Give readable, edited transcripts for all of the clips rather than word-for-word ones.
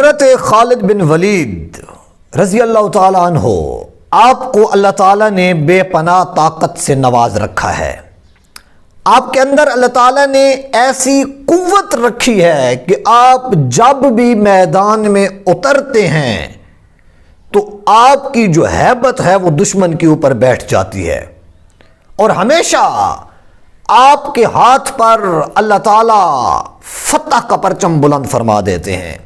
حضرت خالد بن ولید رضی اللہ تعالیٰ عنہ، آپ کو اللہ تعالیٰ نے بے پناہ طاقت سے نواز رکھا ہے۔ آپ کے اندر اللہ تعالیٰ نے ایسی قوت رکھی ہے کہ آپ جب بھی میدان میں اترتے ہیں تو آپ کی جو ہیبت ہے وہ دشمن کے اوپر بیٹھ جاتی ہے، اور ہمیشہ آپ کے ہاتھ پر اللہ تعالیٰ فتح کا پرچم بلند فرما دیتے ہیں۔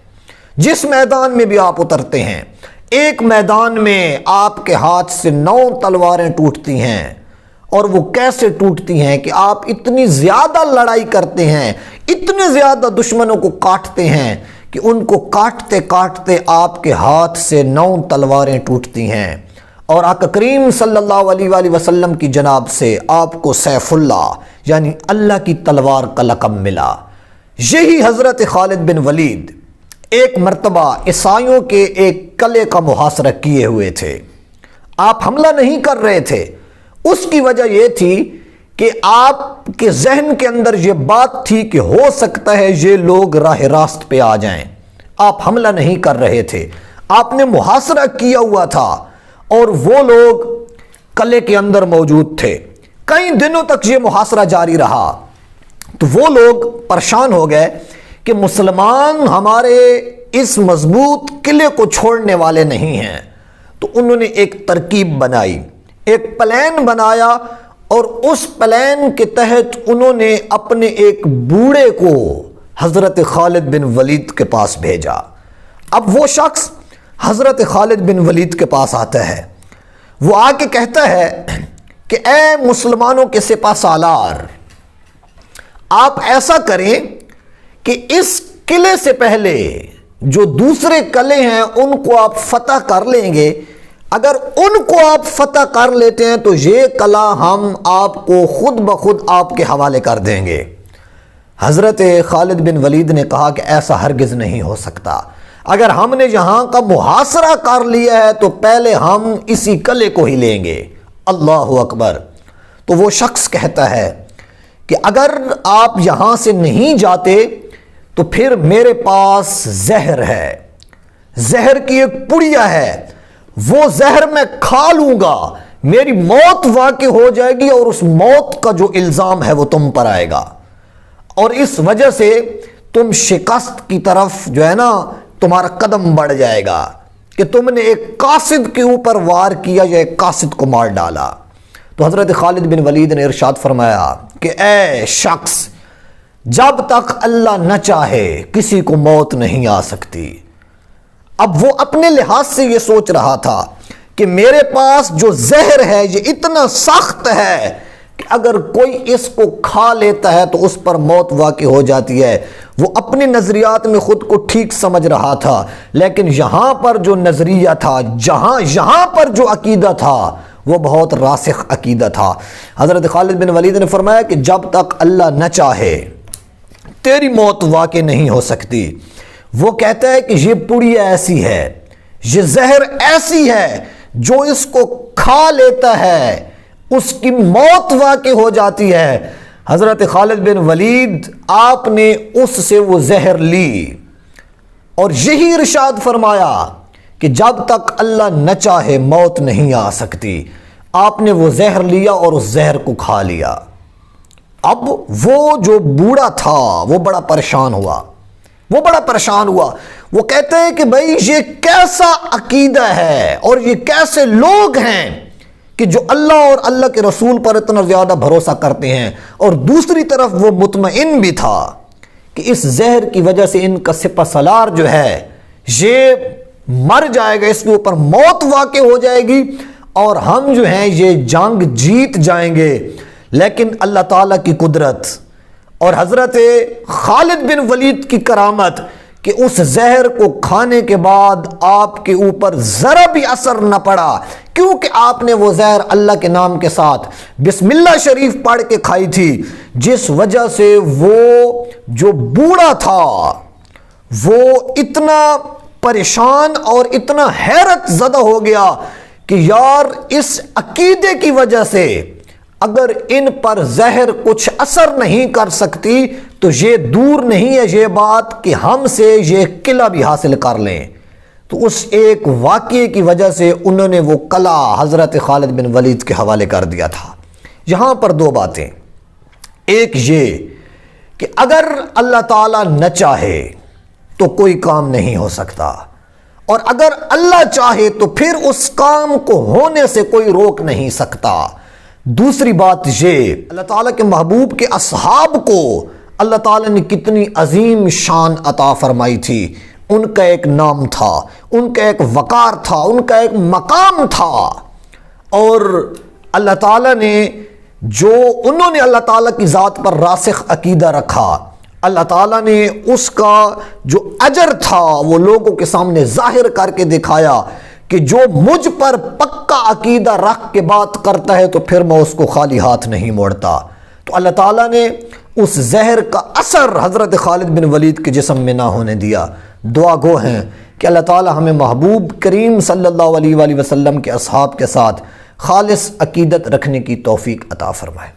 جس میدان میں بھی آپ اترتے ہیں، ایک میدان میں آپ کے ہاتھ سے 9 تلواریں ٹوٹتی ہیں، اور وہ کیسے ٹوٹتی ہیں کہ آپ اتنی زیادہ لڑائی کرتے ہیں، اتنے زیادہ دشمنوں کو کاٹتے ہیں کہ ان کو کاٹتے کاٹتے آپ کے ہاتھ سے 9 تلواریں ٹوٹتی ہیں، اور آقا کریم صلی اللہ علیہ وآلہ وسلم کی جناب سے آپ کو سیف اللہ یعنی اللہ کی تلوار کا لقب ملا۔ یہی حضرت خالد بن ولید ایک مرتبہ عیسائیوں کے ایک قلعے کا محاصرہ کیے ہوئے تھے۔ آپ حملہ نہیں کر رہے تھے، اس کی وجہ یہ تھی کہ آپ کے ذہن کے اندر یہ بات تھی کہ ہو سکتا ہے یہ لوگ راہ راست پہ آ جائیں۔ آپ حملہ نہیں کر رہے تھے، آپ نے محاصرہ کیا ہوا تھا، اور وہ لوگ قلعے کے اندر موجود تھے۔ کئی دنوں تک یہ محاصرہ جاری رہا، تو وہ لوگ پریشان ہو گئے کہ مسلمان ہمارے اس مضبوط قلعے کو چھوڑنے والے نہیں ہیں۔ تو انہوں نے ایک ترکیب بنائی، ایک پلان بنایا، اور اس پلان کے تحت انہوں نے اپنے ایک بوڑھے کو حضرت خالد بن ولید کے پاس بھیجا۔ اب وہ شخص حضرت خالد بن ولید کے پاس آتا ہے، وہ آ کے کہتا ہے کہ اے مسلمانوں کے سپہ سالار، آپ ایسا کریں کہ اس قلعے سے پہلے جو دوسرے قلعے ہیں ان کو آپ فتح کر لیں گے۔ اگر ان کو آپ فتح کر لیتے ہیں تو یہ قلعہ ہم آپ کو خود بخود آپ کے حوالے کر دیں گے۔ حضرت خالد بن ولید نے کہا کہ ایسا ہرگز نہیں ہو سکتا، اگر ہم نے یہاں کا محاصرہ کر لیا ہے تو پہلے ہم اسی قلعے کو ہی لیں گے۔ اللہ اکبر۔ تو وہ شخص کہتا ہے کہ اگر آپ یہاں سے نہیں جاتے تو پھر میرے پاس زہر ہے، زہر کی ایک پڑیا ہے، وہ زہر میں کھا لوں گا، میری موت واقع ہو جائے گی، اور اس موت کا جو الزام ہے وہ تم پر آئے گا، اور اس وجہ سے تم شکست کی طرف جو ہے نا تمہارا قدم بڑھ جائے گا کہ تم نے ایک قاصد کے اوپر وار کیا یا ایک قاصد کو مار ڈالا۔ تو حضرت خالد بن ولید نے ارشاد فرمایا کہ اے شخص، جب تک اللہ نہ چاہے کسی کو موت نہیں آ سکتی۔ اب وہ اپنے لحاظ سے یہ سوچ رہا تھا کہ میرے پاس جو زہر ہے یہ اتنا سخت ہے کہ اگر کوئی اس کو کھا لیتا ہے تو اس پر موت واقع ہو جاتی ہے۔ وہ اپنے نظریات میں خود کو ٹھیک سمجھ رہا تھا، لیکن یہاں پر جو نظریہ تھا، یہاں پر جو عقیدہ تھا وہ بہت راسخ عقیدہ تھا۔ حضرت خالد بن ولید نے فرمایا کہ جب تک اللہ نہ چاہے تیری موت واقع نہیں ہو سکتی۔ وہ کہتا ہے کہ یہ پڑیا ایسی ہے، یہ زہر ایسی ہے، جو اس کو کھا لیتا ہے اس کی موت واقع ہو جاتی ہے۔ حضرت خالد بن ولید آپ نے اس سے وہ زہر لی، اور یہی ارشاد فرمایا کہ جب تک اللہ نہ چاہے موت نہیں آ سکتی۔ آپ نے وہ زہر لیا اور اس زہر کو کھا لیا۔ اب وہ جو بوڑھا تھا وہ بڑا پریشان ہوا، وہ کہتے ہیں کہ بھائی یہ کیسا عقیدہ ہے، اور یہ کیسے لوگ ہیں کہ جو اللہ اور اللہ کے رسول پر اتنا زیادہ بھروسہ کرتے ہیں، اور دوسری طرف وہ مطمئن بھی تھا کہ اس زہر کی وجہ سے ان کا سپہ سالار جو ہے یہ مر جائے گا، اس کے اوپر موت واقع ہو جائے گی، اور ہم جو ہیں یہ جنگ جیت جائیں گے۔ لیکن اللہ تعالیٰ کی قدرت اور حضرت خالد بن ولید کی کرامت کہ اس زہر کو کھانے کے بعد آپ کے اوپر ذرا بھی اثر نہ پڑا، کیونکہ آپ نے وہ زہر اللہ کے نام کے ساتھ بسم اللہ شریف پڑھ کے کھائی تھی، جس وجہ سے وہ جو بوڑھا تھا وہ اتنا پریشان اور اتنا حیرت زدہ ہو گیا کہ یار اس عقیدے کی وجہ سے اگر ان پر زہر کچھ اثر نہیں کر سکتی تو یہ دور نہیں ہے یہ بات کہ ہم سے یہ قلعہ بھی حاصل کر لیں۔ تو اس ایک واقعے کی وجہ سے انہوں نے وہ قلعہ حضرت خالد بن ولید کے حوالے کر دیا تھا۔ یہاں پر دو باتیں، ایک یہ کہ اگر اللہ تعالیٰ نہ چاہے تو کوئی کام نہیں ہو سکتا، اور اگر اللہ چاہے تو پھر اس کام کو ہونے سے کوئی روک نہیں سکتا۔ دوسری بات یہ، اللہ تعالیٰ کے محبوب کے اصحاب کو اللہ تعالیٰ نے کتنی عظیم شان عطا فرمائی تھی۔ ان کا ایک نام تھا، ان کا ایک وقار تھا، ان کا ایک مقام تھا، اور اللہ تعالیٰ نے جو انہوں نے اللہ تعالیٰ کی ذات پر راسخ عقیدہ رکھا، اللہ تعالیٰ نے اس کا جو اجر تھا وہ لوگوں کے سامنے ظاہر کر کے دکھایا کہ جو مجھ پر پکا عقیدہ رکھ کے بات کرتا ہے تو پھر میں اس کو خالی ہاتھ نہیں موڑتا۔ تو اللہ تعالیٰ نے اس زہر کا اثر حضرت خالد بن ولید کے جسم میں نہ ہونے دیا۔ دعا گو ہیں کہ اللہ تعالیٰ ہمیں محبوب کریم صلی اللہ علیہ وآلہ وسلم کے اصحاب کے ساتھ خالص عقیدت رکھنے کی توفیق عطا فرمائے۔